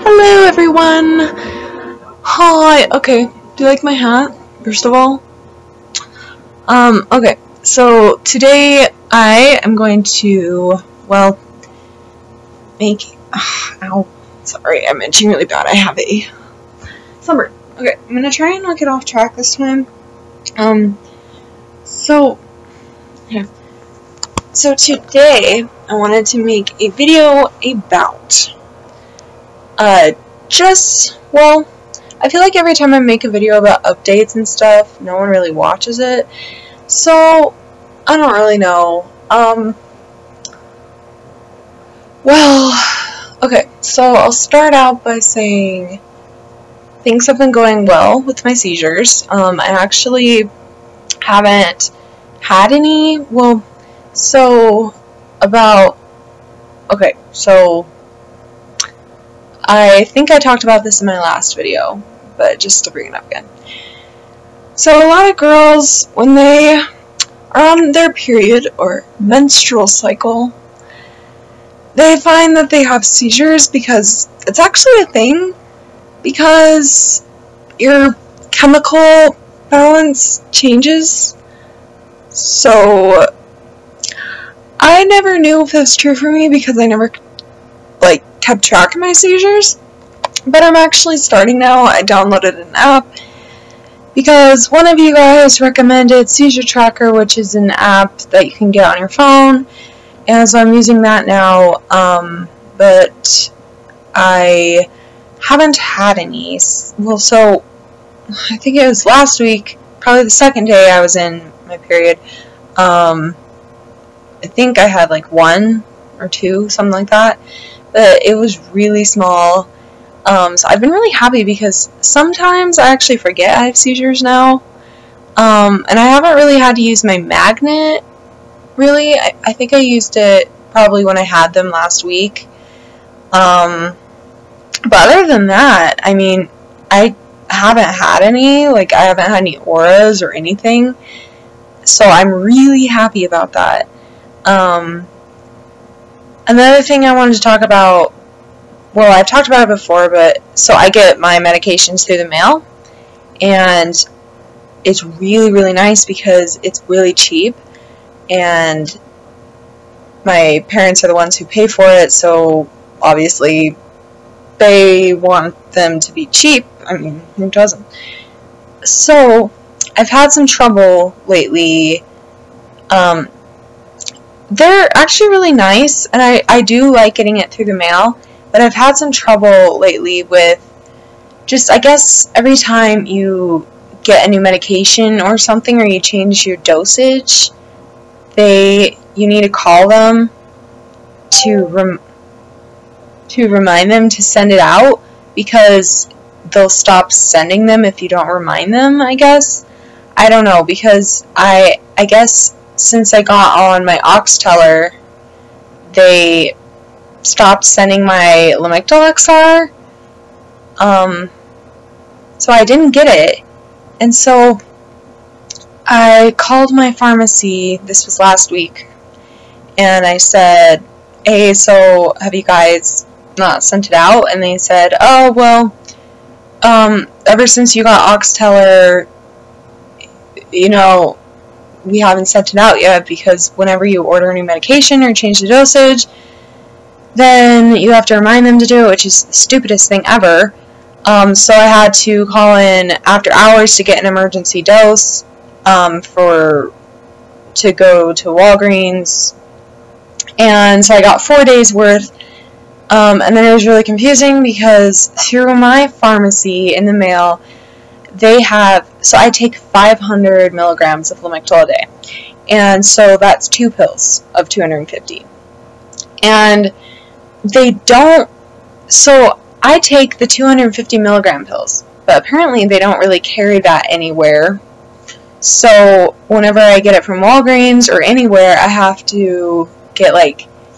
Hello everyone! Hi! Okay, do you like my hat, first of all? Okay, so today I am going to, well, make, ow, sorry, I'm itching really bad, I have a sunburn. Okay, I'm gonna try and not get off track this time. So today I wanted to make a video about, well, I feel like every time I make a video about updates and stuff, no one really watches it, so I don't really know. Well, okay, so I'll start out by saying things have been going well with my seizures. I actually haven't had any, well, so I think I talked about this in my last video, but just to bring it up again. So a lot of girls, when they are on their period or menstrual cycle, they find that they have seizures because it's actually a thing, because your chemical balance changes. So I never knew if that's true for me because I never kept track of my seizures, but I'm actually starting now. I downloaded an app because one of you guys recommended Seizure Tracker, which is an app that you can get on your phone, and so I'm using that now, but I haven't had any. Well, so I think it was last week, probably the second day I was in my period, I think I had like 1 or 2, something like that, but it was really small. So I've been really happy because sometimes I actually forget I have seizures now, and I haven't really had to use my magnet, really. I think I used it probably when I had them last week, but other than that, I mean, I haven't had any, I haven't had any auras or anything, so I'm really happy about that. Another thing I wanted to talk about, well, I've talked about it before, but so I get my medications through the mail, and it's really, really nice because it's really cheap, and my parents are the ones who pay for it, so obviously they want them to be cheap. I mean, who doesn't? So I've had some trouble lately. They're actually really nice, and I do like getting it through the mail, but I've had some trouble lately with just, I guess, every time you get a new medication or something, or you change your dosage, you need to call them to remind them to send it out, because they'll stop sending them if you don't remind them, I guess. I don't know, because I guess since I got on my Oxteller, they stopped sending my Lamictal XR, so I didn't get it, and so I called my pharmacy, this was last week, and I said, hey, so have you guys not sent it out? And they said, oh, well, ever since you got Oxteller, you know, we haven't sent it out yet, because whenever you order a new medication or change the dosage, then you have to remind them to do it, which is the stupidest thing ever. So I had to call in after hours to get an emergency dose, to go to Walgreens, and so I got 4 days worth, and then it was really confusing because through my pharmacy in the mail, they have, so I take 500 milligrams of Lamictal a day, and so that's 2 pills of 250, and they don't, so I take the 250 milligram pills, but apparently they don't really carry that anywhere, so whenever I get it from Walgreens or anywhere, I have to get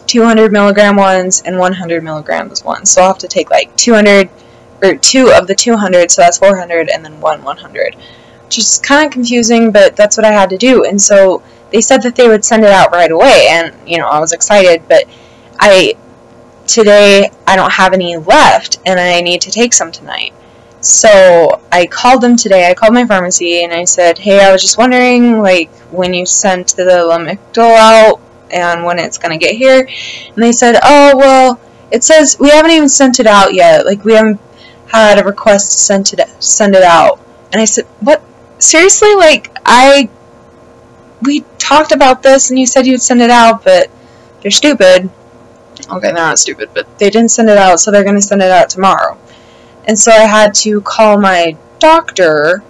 200 milligram ones and 100 milligrams ones, so I'll have to take 200, or 2 of the 200, so that's 400, and then 100, which is kind of confusing, but that's what I had to do. And so they said that they would send it out right away, and, you know, I was excited, but today I don't have any left and I need to take some tonight. So I called them today. I called my pharmacy and I said, hey, I was just wondering, like, when you sent the Lamictal out and when it's going to get here. And they said, oh, well, it says we haven't even sent it out yet. Like, we haven't had a request to send it out. And I said, what? Seriously? Like, we talked about this and you said you'd send it out, but they're stupid. Okay, they're not stupid, but they didn't send it out, so they're going to send it out tomorrow. And so I had to call my doctor,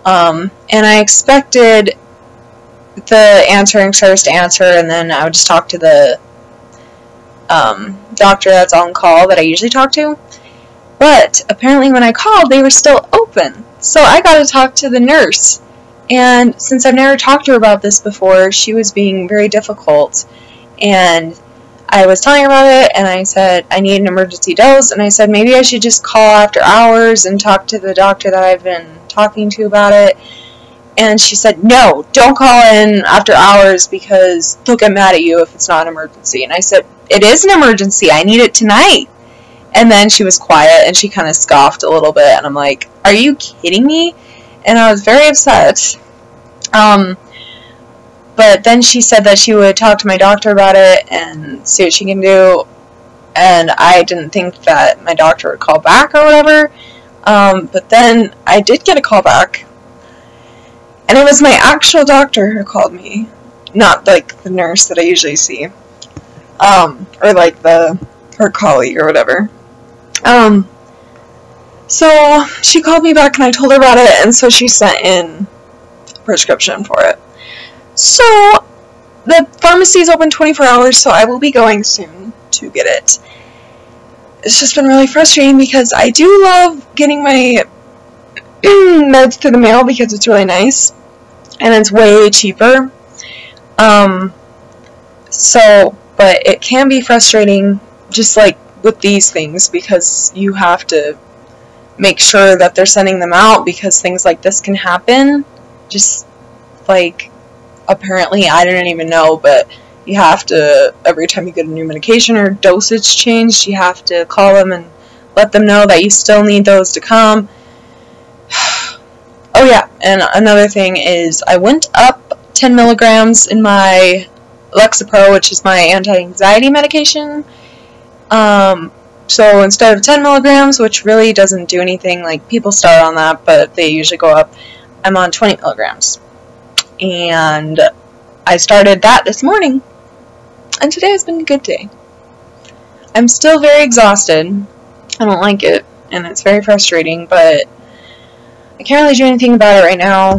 and I expected the answering service to answer, and then I would just talk to the doctor that's on call that I usually talk to. But apparently when I called, they were still open. So I got to talk to the nurse. And since I've never talked to her about this before, she was being very difficult. And I was telling her about it, and I said, I need an emergency dose. And I said, maybe I should just call after hours and talk to the doctor that I've been talking to about it. And she said, no, don't call in after hours because they'll get mad at you if it's not an emergency. And I said, it is an emergency. I need it tonight. And then she was quiet, and she kind of scoffed a little bit. And I'm like, are you kidding me? And I was very upset. But then she said that she would talk to my doctor about it and see what she can do. And I didn't think that my doctor would call back or whatever. But then I did get a call back. And it was my actual doctor who called me. Not like the nurse that I usually see. Or like her colleague or whatever. So she called me back and I told her about it. And so she sent in a prescription for it. So, the pharmacy is open 24 hours, so I will be going soon to get it. It's just been really frustrating because I do love getting my meds through the mail because it's really nice, and it's way cheaper. But it can be frustrating, just like with these things, because you have to make sure that they're sending them out because things like this can happen. Just like, apparently, I didn't even know, but you have to, every time you get a new medication or dosage changed, you have to call them and let them know that you still need those to come. Oh yeah, and another thing is I went up 10 milligrams in my Lexapro, which is my anti-anxiety medication. So instead of 10 milligrams, which really doesn't do anything, like people start on that, but they usually go up, I'm on 20 milligrams. And I started that this morning, and today has been a good day. I'm still very exhausted. I don't like it, and it's very frustrating, but I can't really do anything about it right now.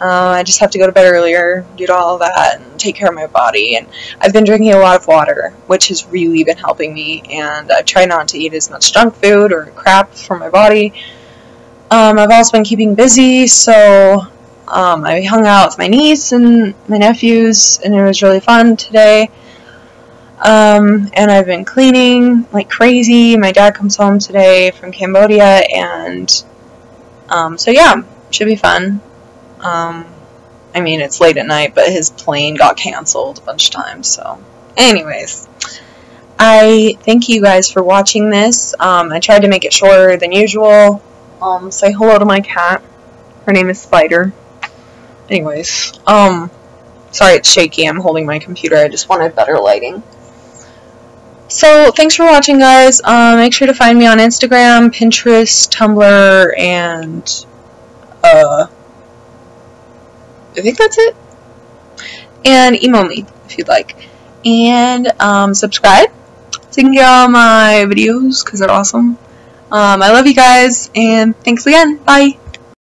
I just have to go to bed earlier, do all of that, and take care of my body. And I've been drinking a lot of water, which has really been helping me, and I try not to eat as much junk food or crap for my body. I've also been keeping busy, so I hung out with my niece and my nephews, and it was really fun today. And I've been cleaning like crazy. My dad comes home today from Cambodia, and so yeah, should be fun. I mean, it's late at night, but his plane got canceled a bunch of times, so anyways. I thank you guys for watching this. I tried to make it shorter than usual. Say hello to my cat. Her name is Spider. Anyways, sorry it's shaky, I'm holding my computer, I just wanted better lighting. So, thanks for watching, guys. Make sure to find me on Instagram, Pinterest, Tumblr, and, I think that's it. And email me, if you'd like. And, subscribe, so you can get all my videos, because they're awesome. I love you guys, and thanks again. Bye!